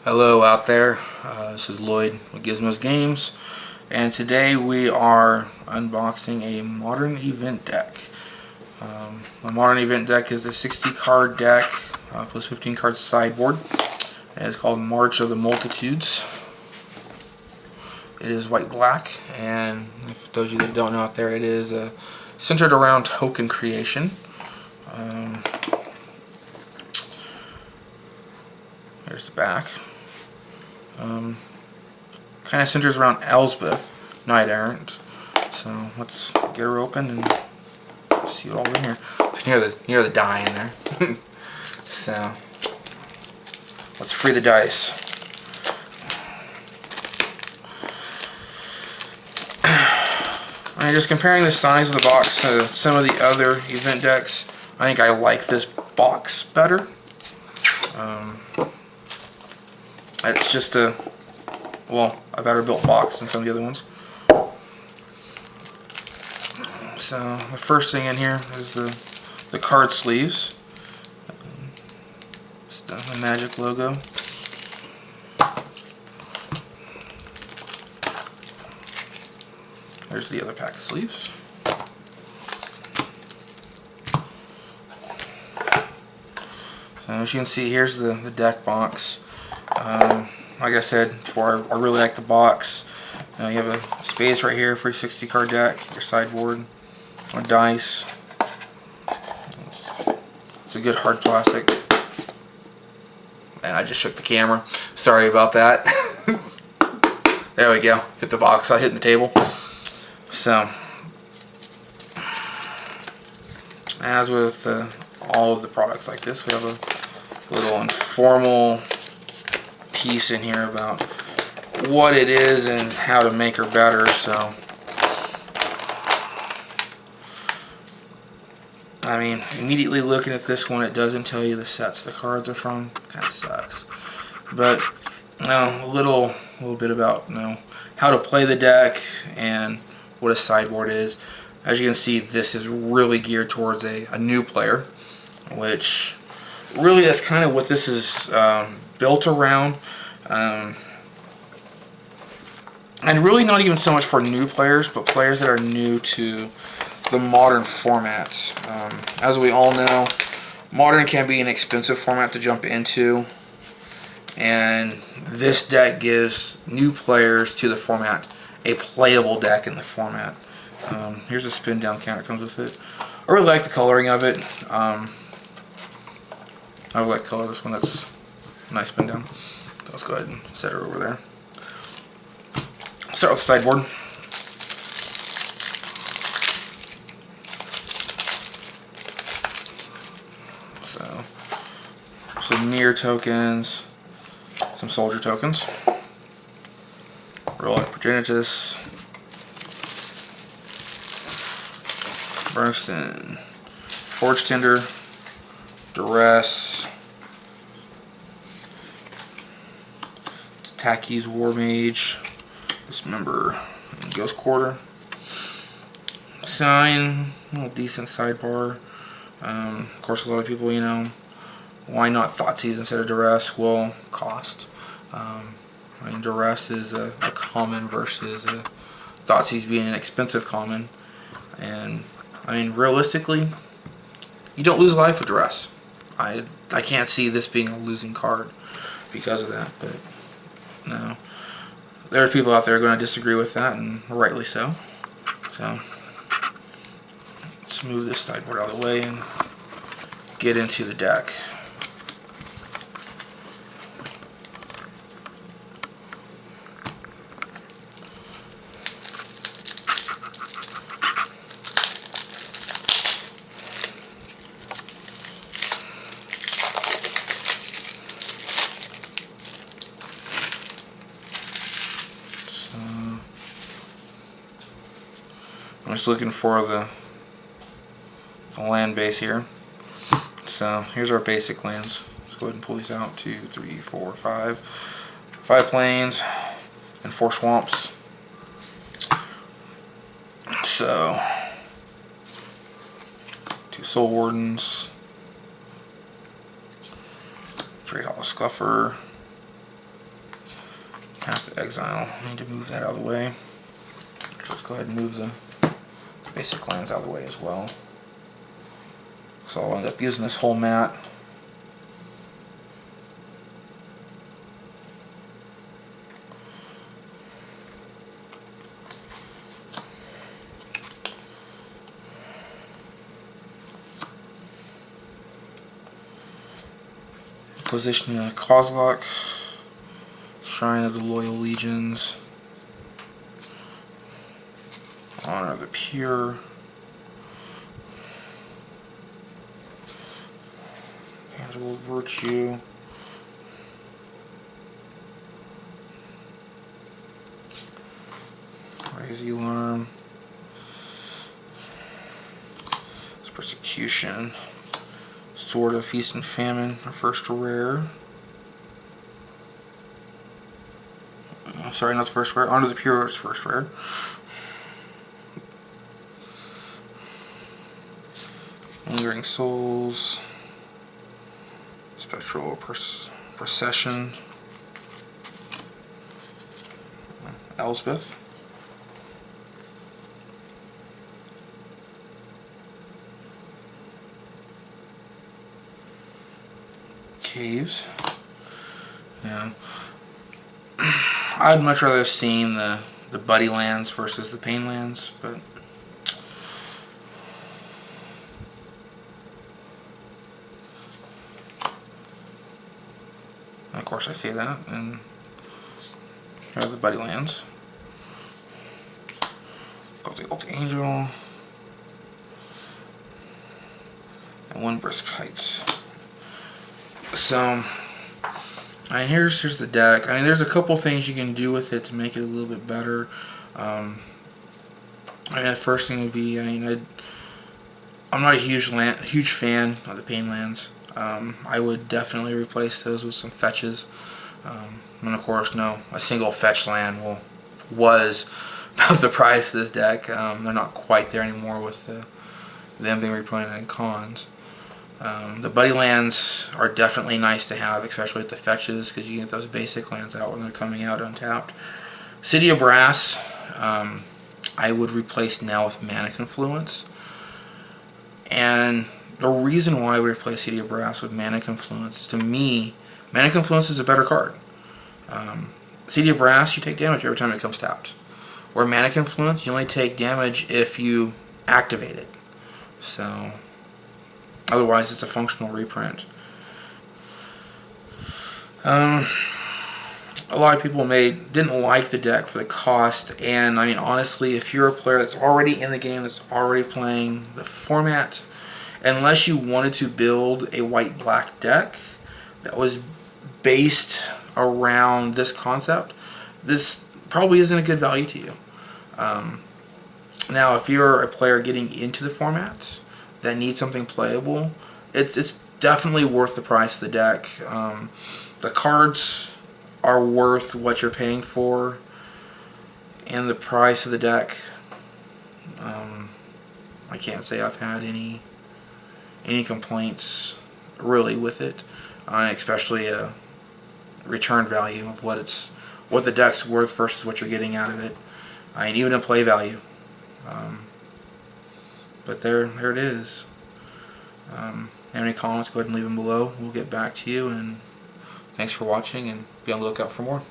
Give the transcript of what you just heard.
Hello out there, this is Lloyd with Gizmos Games, and today we are unboxing a modern event deck. A modern event deck is a 60 card deck plus 15 card sideboard, and it's called March of the Multitudes. It is white-black, and if those of you that don't know out there, it is centered around token creation. There's the back. Kind of centers around Elspeth, Knight Errant. So let's get her open and see what all's in here. You hear the die in there. So let's free the dice. Just comparing the size of the box to some of the other event decks, I think I like this box better. It's just a better built box than some of the other ones. So the first thing in here is the card sleeves. It's the Magic logo. There's the other pack of sleeves. So as you can see, here's the deck box. Like I said before, I really like the box. You have a space right here for your 60 card deck, your sideboard, a dice. It's a good hard plastic. And I just shook the camera. Sorry about that. There we go. Hit the box. I hit the table. So, as with all of the products like this, we have a little informal piece in here about what it is and how to make her better. So, I mean, immediately looking at this one, it doesn't tell you the sets the cards are from. Kind of sucks. But a little bit about how to play the deck and what a sideboard is. As you can see, this is really geared towards a new player, which really that's kind of what this is built around. And really not even so much for new players, but players that are new to the modern format. As we all know, modern can be an expensive format to jump into, and this deck gives new players to the format a playable deck in the format. Here's a spin down count that comes with it. I really like the coloring of it. I would like to color this one. That's a nice spin down. So let's go ahead and set her over there. Start with the sideboard. So some mirror tokens, some soldier tokens. Relic Progenitus, Berngston, Forge Tender, Duress, Taki's War Mage, Dismember, and Ghost Quarter. Sign, a little decent sidebar. Of course, a lot of people, why not Thoughtseize instead of Duress? Well, cost. I mean, Duress is a common versus Thoughtseize being an expensive common. And, I mean, realistically, you don't lose life with Duress. I can't see this being a losing card because of that, but no. There are people out there going to disagree with that, and rightly so. So, let's move this sideboard out of the way and get into the deck. I'm just looking for the land base here. So here's our basic lands. Let's go ahead and pull these out. 2, 3, 4, 5. 5 plains and 4 swamps. So 2 Soul Wardens, Trade Hall Scuffer, exile. I need to move that out of the way. Let's go ahead and move the basic lands out of the way as well. So I'll end up using this whole mat. Position a Kozlok, Shrine of the Loyal Legions, Honor of the Pure, Tangible Virtue, Raise the Alarm, Persecution, Sword of Feast and Famine, our first rare. Sorry, not the first rare. Honor the Pure is first rare. Lingering Souls, Spectral Procession, Elspeth. Caves. Yeah. I'd much rather have seen the buddy lands versus the pain lands, but of course I say that, and here are the buddy lands. Got the Ult Angel and one Brisk Heights. So, here's the deck. I mean, there's a couple things you can do with it to make it a little bit better. The first thing would be, I'm not a huge fan of the pain lands. I would definitely replace those with some fetches. And of course, no, a single fetch land was about the price of this deck. They're not quite there anymore with them being reprinted in cons. The buddy lands are definitely nice to have, especially with the fetches, because you get those basic lands out when they're coming out untapped. City of Brass, I would replace now with Mana Confluence. And the reason why I would replace City of Brass with Mana Confluence, to me, Mana Confluence is a better card. City of Brass, you take damage every time it comes tapped. Where Mana Confluence, you only take damage if you activate it. So otherwise, it's a functional reprint. A lot of people didn't like the deck for the cost, and I mean, honestly, if you're a player that's already in the game, that's already playing the format, unless you wanted to build a white-black deck that was based around this concept, this probably isn't a good value to you. Now, if you're a player getting into the format that needs something playable, it's definitely worth the price of the deck. The cards are worth what you're paying for, and the price of the deck, I can't say I've had any complaints really with it, especially a return value of what the deck's worth versus what you're getting out of it. I mean, even a play value. But there it is. Have any comments, go ahead and leave them below. We'll get back to you, and thanks for watching, and be on the lookout for more.